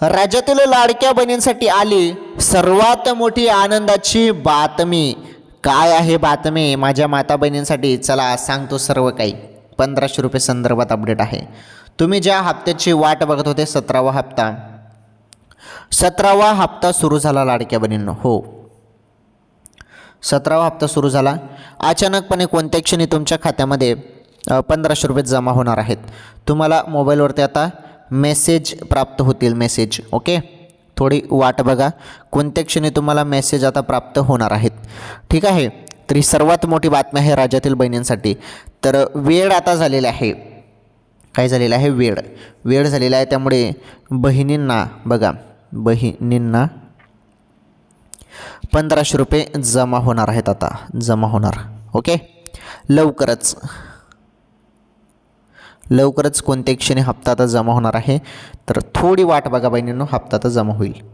राज्यातील लाडक्या बहिणींसाठी आली सर्वात मोठी आनंदाची बातमी. काय आहे बातमी माझ्या माता बहिणींसाठी? चला सांगतो सर्व काही. 1500 रुपये संदर्भात अपडेट आहे. तुम्ही ज्या हप्त्याची वाट बघत होते 17वा हप्ता, 17वा हप्ता सुरू झाला लाडक्या बहिणींनो. हो, 17वा हप्ता सुरू झाला. अचानकपणे कोणत्या क्षणी तुमच्या खात्यामध्ये 1500 रुपये जमा होणार आहेत. तुम्हाला मोबाईलवरती आता मेसेज प्राप्त होतील. Message, okay. थोडी वाट बघा, कोणत्या क्षणी तुम्हाला मेसेज आता प्राप्त होणार आहेत. ठीक आहे. तर ही सर्वात मोठी बातमी आहे राज्यातील बहिणींसाठी. तर वेळ आता झालेला आहे. काय झालेलं आहे? वेळ झालेला आहे. त्यामुळे बहिणींना बघा, बहिणींना 1500 रुपये जमा होणार आहेत. आता जमा होणार. ओके. लवकरच कोणत्या क्षणी हप्ता आता जमा होणार आहे. तर थोडी वाट बघा बहिणींनो, हप्ता आता जमा होईल.